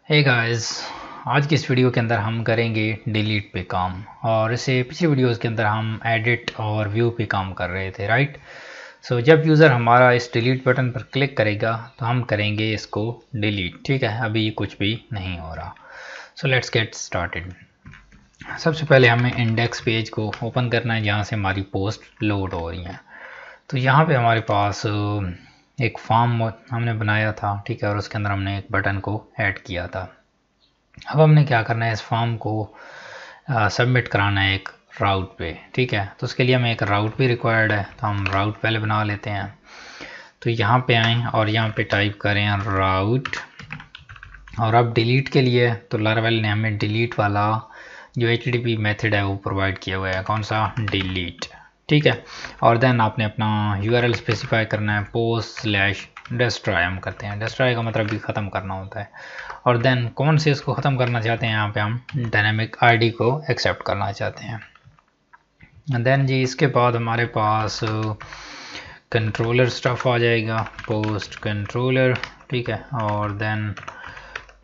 Hey guys, आज की इस वीडियो के अंदर हम करेंगे डिलीट पे काम। और इसे पिछली वीडियोस के अंदर हम एडिट और व्यू पे काम कर रहे थे, राइट। सो जब यूज़र हमारा इस डिलीट बटन पर क्लिक करेगा तो हम करेंगे इसको डिलीट। ठीक है, अभी कुछ भी नहीं हो रहा। So let's get started. सबसे पहले हमें इंडेक्स पेज को ओपन करना है जहाँ से हमारी पोस्ट लोड हो रही हैं। तो यहाँ पे हमारे पास एक फॉर्म हमने बनाया था, ठीक है, और उसके अंदर हमने एक बटन को ऐड किया था। अब हमने क्या करना है, इस फॉर्म को सबमिट कराना है एक राउट पे, ठीक है। तो उसके लिए हमें एक राउट भी रिक्वायर्ड है, तो हम राउट पहले बना लेते हैं। तो यहाँ पे आएँ और यहाँ पे टाइप करें राउट। और अब डिलीट के लिए तो लारावेल ने हमें डिलीट वाला जो HTTP मेथड है वो प्रोवाइड किया हुआ है, कौन सा, डिलीट, ठीक है। और देन आपने अपना URL स्पेसिफाई करना है, post/destroy हम करते हैं। destroy का मतलब भी ख़त्म करना होता है। और देन कौन से इसको ख़त्म करना चाहते हैं, यहाँ पे हम डायनेमिक ID को एक्सेप्ट करना चाहते हैं। देन जी इसके बाद हमारे पास कंट्रोलर स्टफ आ जाएगा, पोस्ट कंट्रोलर, ठीक है। और देन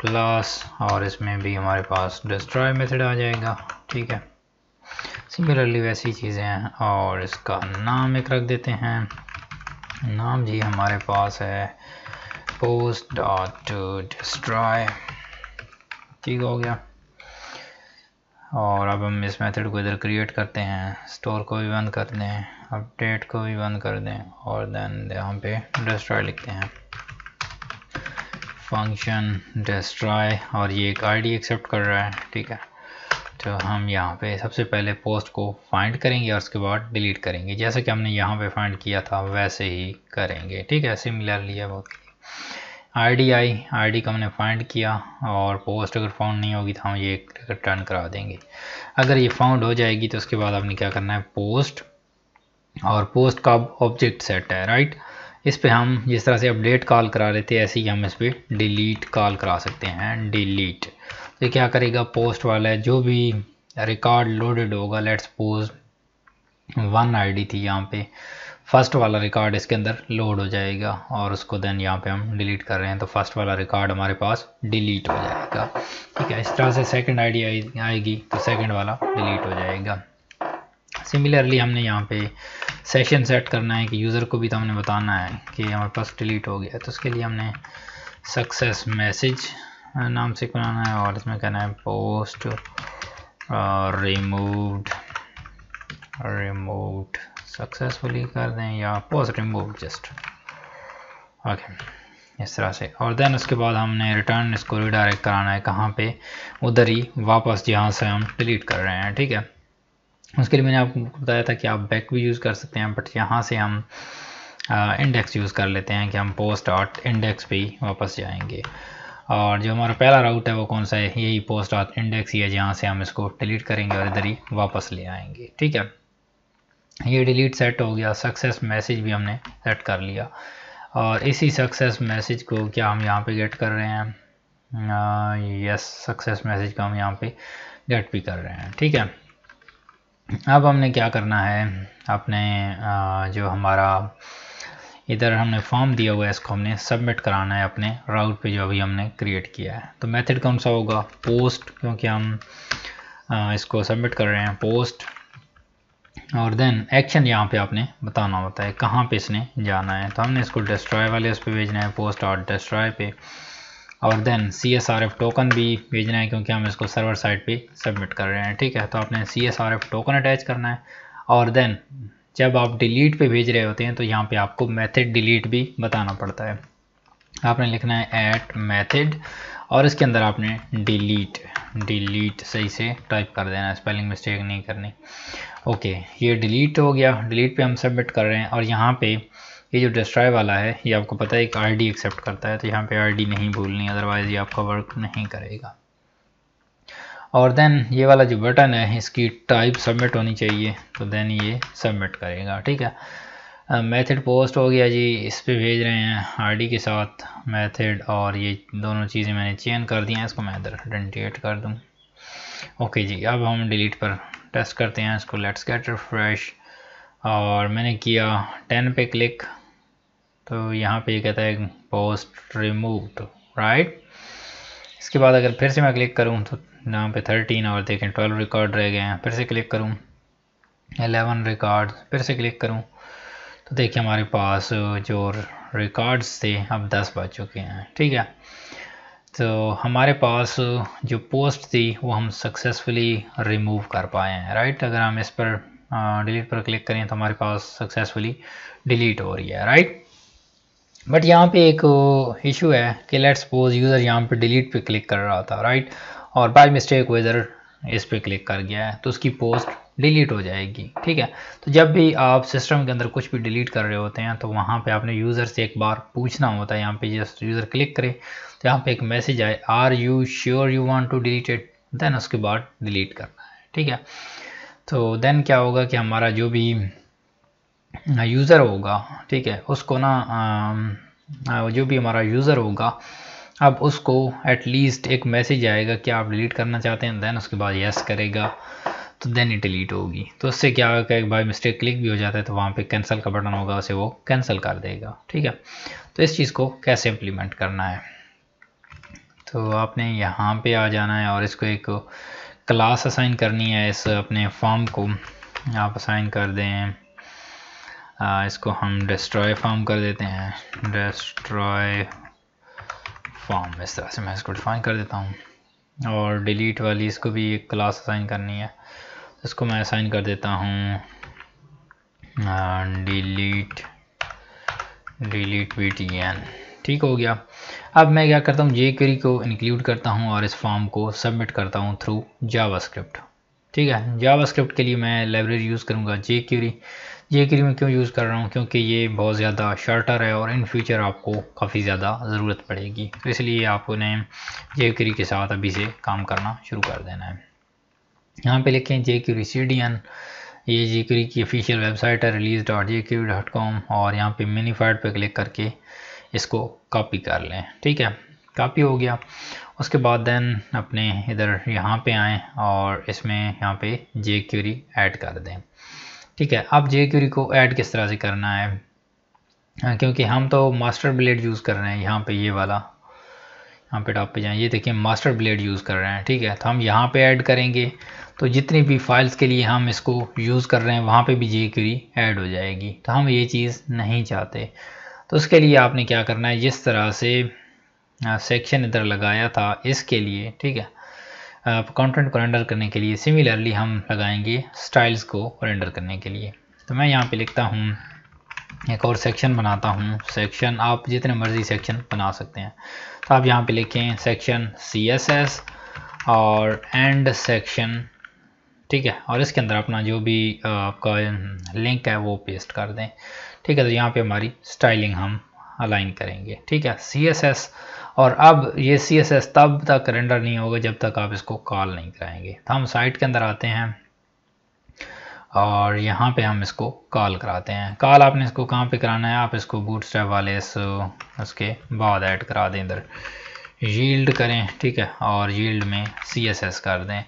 क्लास, और इसमें भी हमारे पास डिस्ट्रॉय मेथड आ जाएगा, ठीक है। सिमिलरली वैसी चीज़ें हैं। और इसका नाम एक रख देते हैं, नाम जी हमारे पास है पोस्ट डॉट डिस्ट्रॉय, ठीक हो गया। और अब हम इस मेथड को इधर क्रिएट करते हैं, स्टोर को भी बंद कर दें, अपडेट को भी बंद कर दें, और देन यहाँ पे डिस्ट्रॉय लिखते हैं, फंक्शन डिस्ट्रॉय, और ये एक ID एक्सेप्ट कर रहा है, ठीक है। तो हम यहाँ पे सबसे पहले पोस्ट को फाइंड करेंगे और उसके बाद डिलीट करेंगे, जैसे कि हमने यहाँ पे फाइंड किया था वैसे ही करेंगे, ठीक है। सिमिलरली है बहुत। ID को हमने फाइंड किया, और पोस्ट अगर फाउंड नहीं होगी तो हम ये रिटर्न करा देंगे। अगर ये फाउंड हो जाएगी तो उसके बाद आपने क्या करना है, पोस्ट, और पोस्ट का ऑब्जेक्ट सेट है, राइट। इस पे हम जिस तरह से अपडेट कॉल करा रहे थे ऐसे ही हम इस पर डिलीट कॉल करा सकते हैं, डिलीट। तो क्या करेगा, पोस्ट वाला है जो भी रिकॉर्ड लोडेड होगा, लेट्स सपोज 1 ID थी, यहाँ पे फर्स्ट वाला रिकॉर्ड इसके अंदर लोड हो जाएगा, और उसको देन यहाँ पे हम डिलीट कर रहे हैं तो फर्स्ट वाला रिकॉर्ड हमारे पास डिलीट हो जाएगा, ठीक है। इस तरह से सेकंड ID आएगी तो सेकंड वाला डिलीट हो जाएगा। सिमिलरली हमने यहाँ पे सेशन सेट करना है कि यूज़र को भी तो हमने बताना है कि हमारे पास डिलीट हो गया, तो उसके लिए हमने सक्सेस मैसेज नाम से बनाना है, और इसमें कहना है पोस्ट रिमूव्ड सक्सेसफुली कर दें, या पोस्ट रिमूव जस्ट, ओके, इस तरह से। और देन उसके बाद हमने रिटर्न इसको रिडायरेक्ट कराना है कहाँ पे, उधर ही वापस जहाँ से हम डिलीट कर रहे हैं, ठीक है। उसके लिए मैंने आपको बताया था कि आप बैक भी यूज़ कर सकते हैं, बट यहाँ से हम इंडेक्स यूज़ कर लेते हैं कि हम पोस्ट डॉट इंडेक्स पे ही वापस जाएंगे। और जो हमारा पहला राउट है वो कौन सा है, यही पोस्ट डॉट इंडेक्स ही है, जहाँ से हम इसको डिलीट करेंगे और इधर ही वापस ले आएंगे, ठीक है। ये डिलीट सेट हो गया। सक्सेस मैसेज भी हमने सेट कर लिया, और इसी सक्सेस मैसेज को क्या हम यहाँ पे गेट कर रहे हैं, यस, सक्सेस मैसेज को हम यहाँ पे गेट भी कर रहे हैं, ठीक है। अब हमने क्या करना है, अपने जो हमारा इधर हमने फॉर्म दिया हुआ है इसको हमने सबमिट कराना है अपने राउट पे जो अभी हमने क्रिएट किया है। तो मेथड कौन सा होगा, पोस्ट, क्योंकि हम इसको सबमिट कर रहे हैं, पोस्ट। और देन एक्शन यहाँ पे आपने बताना होता है कहाँ पे इसने जाना है, तो हमने इसको डिस्ट्रॉय वाले उस पर भेजना है, पोस्ट और डिस्ट्रॉय पे। और देन CSRF टोकन भी भेजना है क्योंकि हम इसको सर्वर साइड पे सबमिट कर रहे हैं, ठीक है। तो आपने CSRF टोकन अटैच करना है। और देन जब आप डिलीट पे भेज रहे होते हैं तो यहाँ पे आपको मेथड डिलीट भी बताना पड़ता है। आपने लिखना है एट मेथड, और इसके अंदर आपने डिलीट सही से टाइप कर देना, स्पेलिंग मिस्टेक नहीं करनी। ओके, ये डिलीट हो गया। डिलीट पे हम सबमिट कर रहे हैं, और यहाँ पे ये जो डिस्ट्रॉय वाला है ये आपको पता है एक ID एक्सेप्ट करता है, तो यहाँ पे ID नहीं भूलनी, अदरवाइज ये आपका वर्क नहीं करेगा। और देन ये वाला जो बटन है इसकी टाइप सबमिट होनी चाहिए, तो देन ये सबमिट करेगा, ठीक है। मेथड पोस्ट हो गया जी, इस पे भेज रहे हैं ID के साथ मेथड, और ये दोनों चीज़ें मैंने चेंज कर दी हैं, इसको मैं इधर आइडेंटिफाइड कर दूँ। ओके जी, अब हम डिलीट पर टेस्ट करते हैं इसको, लेट्स गेट रिफ्रेश। और मैंने किया 10 पे क्लिक, तो यहाँ पे कहता है पोस्ट रिमूव्ड, राइट। इसके बाद अगर फिर से मैं क्लिक करूँ तो यहाँ पे 13 और देखें 12 रिकॉर्ड रह गए हैं। फिर से क्लिक करूँ 11 रिकॉर्ड, फिर से क्लिक करूँ तो देखिए हमारे पास जो रिकॉर्ड्स थे अब 10 बच चुके हैं। ठीक है, तो हमारे पास जो पोस्ट थी वो हम सक्सेसफुली रिमूव कर पाए हैं। राइट, अगर हम इस पर डिलीट पर क्लिक करें तो हमारे पास सक्सेसफुली डिलीट हो रही है। राइट, बट यहाँ पे एक इशू है कि लेट्स सपोज यूज़र यहाँ पे डिलीट पे क्लिक कर रहा था। राइट, और बाय मिस्टेक वो इधर इस पे क्लिक कर गया है तो उसकी पोस्ट डिलीट हो जाएगी। ठीक है, तो जब भी आप सिस्टम के अंदर कुछ भी डिलीट कर रहे होते हैं तो वहाँ पे आपने यूज़र से एक बार पूछना होता है। यहाँ पे जस्ट यूज़र क्लिक करे तो यहाँ पे एक मैसेज आए, are you sure you want to delete it, then उसके बाद डिलीट करना है। ठीक है, तो देन क्या होगा कि हमारा जो भी यूज़र होगा, ठीक है, उसको ना जो भी हमारा यूज़र होगा अब उसको एटलीस्ट एक मैसेज आएगा कि आप डिलीट करना चाहते हैं, देन उसके बाद यस करेगा तो देन ही डिलीट होगी। तो उससे क्या होगा कि बाय मिस्टेक क्लिक भी हो जाता है तो वहाँ पे कैंसिल का बटन होगा, उसे वो कैंसिल कर देगा। ठीक है, तो इस चीज़ को कैसे इम्प्लीमेंट करना है, तो आपने यहाँ पे आ जाना है और इसको एक क्लास असाइन करनी है। इस अपने फॉर्म को आप असाइन कर दें, इसको हम डिस्ट्रॉय फॉर्म कर देते हैं, डिस्ट्रॉय फॉर्म। इस तरह से मैं इसको डिफाइन कर देता हूँ। और डिलीट वाली इसको भी एक क्लास असाइन करनी है, इसको मैं असाइन कर देता हूँ डिलीट btn। ठीक हो गया। अब मैं क्या करता हूँ, jQuery को इंक्लूड करता हूँ और इस फॉर्म को सबमिट करता हूँ थ्रू जावास्क्रिप्ट। ठीक है, जावास्क्रिप्ट के लिए मैं लाइब्रेरी यूज़ करूँगा jQuery। jQuery में क्यों यूज़ कर रहा हूँ, क्योंकि ये बहुत ज़्यादा शॉर्टर है और इन फ्यूचर आपको काफ़ी ज़्यादा ज़रूरत पड़ेगी, तो इसलिए आपने jQuery के साथ अभी से काम करना शुरू कर देना है। यहाँ पे लिखें jQuery CDN, ये jQuery की ऑफिशियल वेबसाइट है release.jQuery.com, और यहाँ पे मिनीफाइड पे क्लिक करके इसको कॉपी कर लें। ठीक है, कॉपी हो गया। उसके बाद देन अपने इधर यहाँ पे आएँ और इसमें यहाँ पे jQuery ऐड कर दें। ठीक है, अब jQuery को ऐड किस तरह से करना है, क्योंकि हम तो मास्टर ब्लेड यूज़ कर रहे हैं। यहाँ पे ये वाला, यहाँ पे टॉप पे जाएँ, ये देखिए मास्टर ब्लेड यूज़ कर रहे हैं। ठीक है, तो हम यहाँ पे ऐड करेंगे तो जितनी भी फाइल्स के लिए हम इसको यूज़ कर रहे हैं वहाँ पे भी jQuery ऐड हो जाएगी, तो हम ये चीज़ नहीं चाहते। तो उसके लिए आपने क्या करना है, जिस तरह से सेक्शन इधर लगाया था इसके लिए, ठीक है, कंटेंट को रेंडर करने के लिए सिमिलरली हम लगाएंगे स्टाइल्स को रेंडर करने के लिए। तो मैं यहाँ पे लिखता हूँ, एक और सेक्शन बनाता हूँ। सेक्शन आप जितने मर्जी सेक्शन बना सकते हैं, तो आप यहाँ पे लिखें सेक्शन CSS और एंड सेक्शन। ठीक है, और इसके अंदर अपना जो भी आपका लिंक है वो पेस्ट कर दें। ठीक है, तो यहाँ पे हमारी स्टाइलिंग हम अलाइन करेंगे। ठीक है, CSS, और अब ये CSS तब तक रेंडर नहीं होगा जब तक आप इसको कॉल नहीं कराएंगे। तो हम साइट के अंदर आते हैं और यहाँ पे हम इसको कॉल कराते हैं। कॉल आपने इसको कहाँ पे कराना है, आप इसको बूटस्ट्रैप वाले उसके बाद ऐड करा दें, इधर यील्ड करें। ठीक है, और यील्ड में CSS कर दें।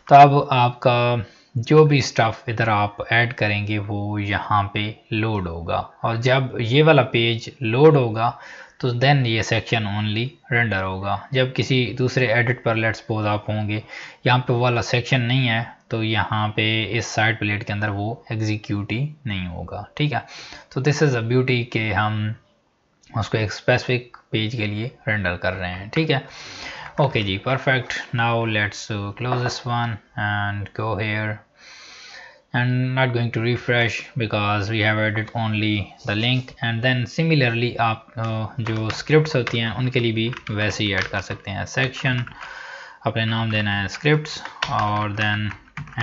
तो अब आपका जो भी स्टफ़ इधर आप ऐड करेंगे वो यहाँ पे लोड होगा, और जब ये वाला पेज लोड होगा तो देन ये सेक्शन ओनली रेंडर होगा। जब किसी दूसरे एडिट पर लेट्स सपोज आप होंगे, यहाँ पे वो वाला सेक्शन नहीं है, तो यहाँ पे इस साइड प्लेट के अंदर वो एग्जीक्यूट ही नहीं होगा। ठीक है, तो दिस इज़ अ ब्यूटी कि हम उसको एक स्पेसिफिक पेज के लिए रेंडर कर रहे हैं। ठीक है, ओके जी, perfect. Now let's close this one and go here, and not going to refresh because we have added only the link, and then similarly आप जो scripts होती हैं उनके लिए भी वैसे ही ऐड कर सकते हैं। section अपने नाम देना है scripts और then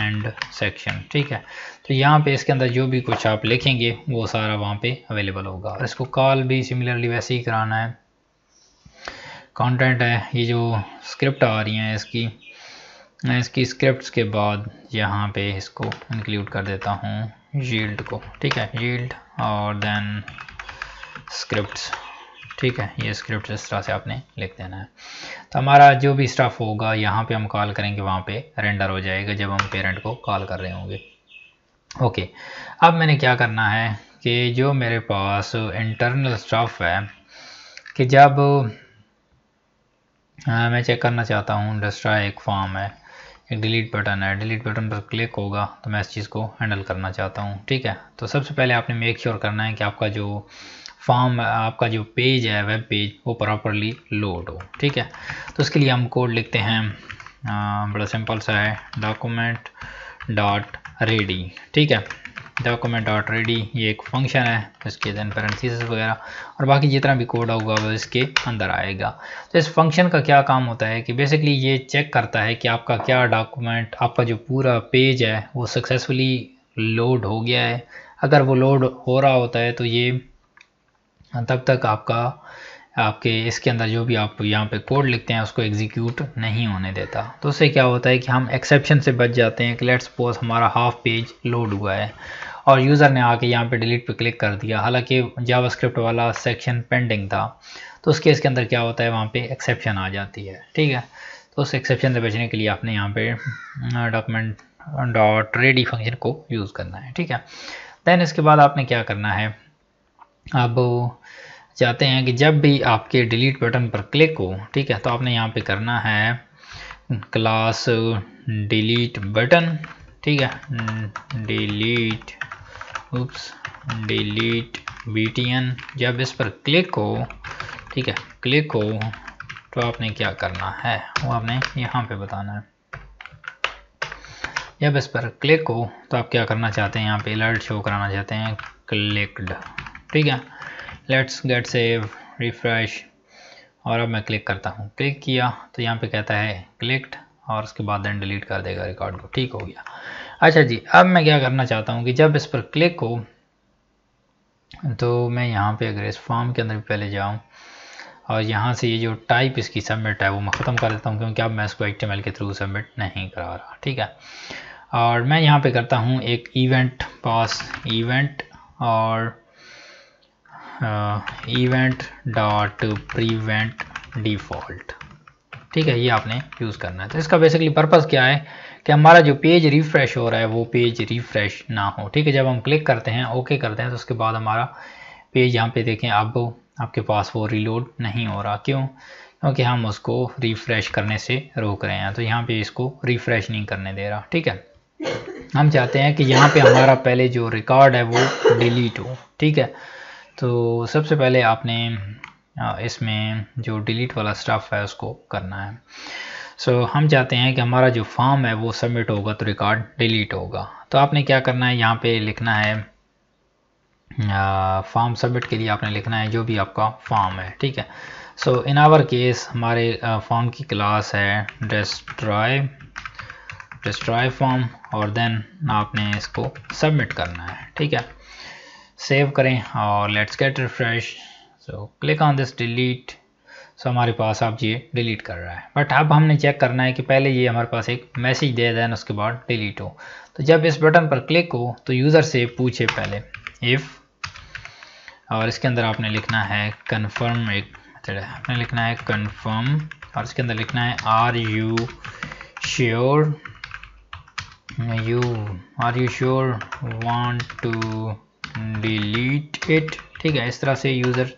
end section। ठीक है, तो यहाँ पे इसके अंदर जो भी कुछ आप लिखेंगे वो सारा वहाँ पे अवेलेबल होगा, और इसको कॉल भी सिमिलरली वैसे ही कराना है। कंटेंट है, ये जो स्क्रिप्ट आ रही हैं इसकी स्क्रिप्ट्स के बाद यहाँ पे इसको इंक्लूड कर देता हूँ यील्ड को। ठीक है, यील्ड और देन स्क्रिप्ट्स। ठीक है, ये स्क्रिप्ट इस तरह से आपने लिख देना है। तो हमारा जो भी स्टफ होगा यहाँ पे हम कॉल करेंगे वहाँ पे रेंडर हो जाएगा जब हम पेरेंट को कॉल कर रहे होंगे। ओके, अब मैंने क्या करना है कि जो मेरे पास इंटरनल स्टफ है कि जब मैं चेक करना चाहता हूँ डिस्ट्रॉय एक फॉर्म है, एक डिलीट बटन है, डिलीट बटन पर क्लिक होगा तो मैं इस चीज़ को हैंडल करना चाहता हूँ। ठीक है, तो सबसे पहले आपने मेक श्योर करना है कि आपका जो फॉर्म, आपका जो पेज है, वेब पेज, वो प्रॉपरली लोड हो। ठीक है, तो उसके लिए हम कोड लिखते हैं, बड़ा सिंपल सा है, डॉक्यूमेंट डॉट रेडी। ठीक है, डॉक्यूमेंट डॉट रेडी ये एक फंक्शन है, इसके देन पैरेंथेसिस वगैरह और बाकी जितना भी कोड होगा वो इसके अंदर आएगा। तो इस फंक्शन का क्या काम होता है कि बेसिकली ये चेक करता है कि आपका क्या डॉक्यूमेंट, आपका जो पूरा पेज है वो सक्सेसफुली लोड हो गया है। अगर वो लोड हो रहा होता है तो ये तब तक आपके इसके अंदर जो भी आप यहाँ पे कोड लिखते हैं उसको एग्जीक्यूट नहीं होने देता। तो उससे क्या होता है कि हम एक्सेप्शन से बच जाते हैं कि लेट्स सपोज हमारा हाफ पेज लोड हुआ है और यूज़र ने आके यहाँ पे डिलीट पे क्लिक कर दिया, हालांकि जावास्क्रिप्ट वाला सेक्शन पेंडिंग था, तो उस केस के अंदर क्या होता है, वहाँ पे एक्सेप्शन आ जाती है। ठीक है, तो उस एक्सेप्शन से बचने के लिए आपने यहाँ पे डॉक्यूमेंट डॉट रेडी फंक्शन को यूज़ करना है। ठीक है, देन इसके बाद आपने क्या करना है, अब चाहते हैं कि जब भी आपके डिलीट बटन पर क्लिक हो, ठीक है, तो आपने यहाँ पे करना है क्लास डिलीट बटन। ठीक है, डिलीट btn, जब इस पर क्लिक हो, ठीक है, क्लिक हो तो आपने क्या करना है वो आपने यहाँ पे बताना है। जब इस पर क्लिक हो तो आप क्या करना चाहते हैं, यहाँ पे अलर्ट शो कराना चाहते हैं क्लिक्ड। ठीक है, लेट्स गेट सेव रिफ्रेश, और अब मैं क्लिक करता हूँ, क्लिक किया तो यहाँ पे कहता है क्लिक्ड और उसके बाद देन डिलीट कर देगा रिकॉर्ड को। ठीक हो गया। अच्छा जी, अब मैं क्या करना चाहता हूँ कि जब इस पर क्लिक हो तो मैं यहाँ पे अगर इस फॉर्म के अंदर भी पहले जाऊँ और यहाँ से ये जो टाइप इसकी सबमिट है वो मैं ख़त्म कर देता हूँ, क्योंकि अब मैं इसको HTML के थ्रू सबमिट नहीं करा रहा। ठीक है, और मैं यहाँ पे करता हूँ एक इवेंट पास इवेंट और इवेंट डॉट प्रीवेंट डिफ़ॉल्ट। ठीक है, ये आपने यूज़ करना है। तो इसका बेसिकली पर्पज़ क्या है कि हमारा जो पेज रिफ़्रेश हो रहा है वो पेज रिफ़्रेश ना हो। ठीक है, जब हम क्लिक करते हैं, ओके करते हैं, तो उसके बाद हमारा पेज यहाँ पे देखें अब आपके पास वो रीलोड नहीं हो रहा। क्यों? क्योंकि हम उसको रिफ़्रेश करने से रोक रहे हैं, तो यहाँ पे इसको रिफ़्रेश नहीं करने दे रहा। ठीक है, हम चाहते हैं कि यहाँ पे हमारा पहले जो रिकॉर्ड है वो डिलीट हो। ठीक है, तो सबसे पहले आपने इसमें जो डिलीट वाला स्टफ है उसको करना है। सो हम चाहते हैं कि हमारा जो फॉर्म है वो सबमिट होगा तो रिकॉर्ड डिलीट होगा। तो आपने क्या करना है, यहाँ पे लिखना है फॉर्म सबमिट के लिए आपने लिखना है जो भी आपका फॉर्म है। ठीक है, सो इन आवर केस हमारे फॉर्म की क्लास है डिस्ट्रॉय फॉर्म और देन आपने इसको सबमिट करना है। ठीक है, सेव करें और let's get refresh. So click on this delete. So हमारे पास अब ये डिलीट कर रहा है, बट अब हमने चेक करना है कि पहले ये हमारे पास एक मैसेज दे देन उसके बाद डिलीट हो। तो जब इस बटन पर क्लिक हो तो यूज़र से पूछे पहले इफ़, और इसके अंदर आपने लिखना है कन्फर्म, एक मेथड है, आपने लिखना है कन्फर्म और इसके अंदर लिखना है are you sure want to delete it. ठीक है, इस तरह से यूज़र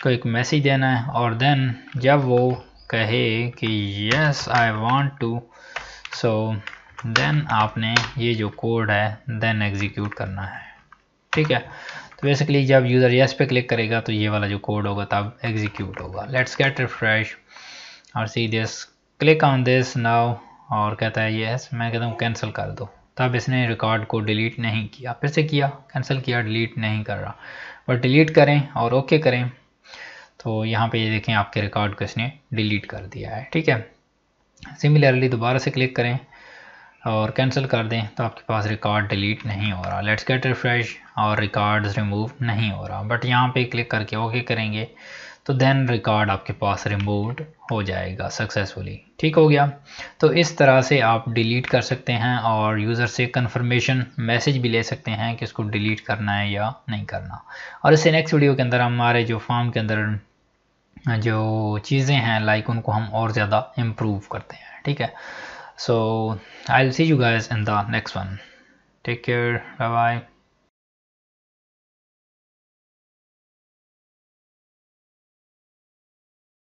को एक मैसेज देना है और देन जब वो कहे कि yes I want to, so then आपने ये जो कोड है देन एग्जीक्यूट करना है। ठीक है, तो बेसिकली जब यूज़र यस पे क्लिक करेगा तो ये वाला जो कोड होगा तब एग्जीक्यूट होगा। लेट्स गेट रिफ्रेश और see this, click on this now, और कहता है यस, मैं कहता हूँ कैंसिल कर दो, तब इसने रिकॉर्ड को डिलीट नहीं किया। फिर से किया, कैंसिल किया, डिलीट नहीं कर रहा, बट डिलीट करें और ओके करें तो यहाँ पे ये देखें आपके रिकॉर्ड को इसने डिलीट कर दिया है। ठीक है, सिमिलरली दोबारा से क्लिक करें और कैंसिल कर दें तो आपके पास रिकॉर्ड डिलीट नहीं हो रहा। लेट्स गेट रिफ्रेश और रिकॉर्ड रिमूव नहीं हो रहा, बट यहाँ पे क्लिक करके ओके करेंगे तो देन रिकॉर्ड आपके पास रिमूव्ड हो जाएगा सक्सेसफुली। ठीक हो गया। तो इस तरह से आप डिलीट कर सकते हैं और यूज़र से कंफर्मेशन मैसेज भी ले सकते हैं कि इसको डिलीट करना है या नहीं करना। और इससे नेक्स्ट वीडियो के अंदर हमारे जो फॉर्म के अंदर जो चीज़ें हैं लाइक उनको हम और ज़्यादा इम्प्रूव करते हैं। ठीक है, so I will see you guys in the next one, take care, bye bye.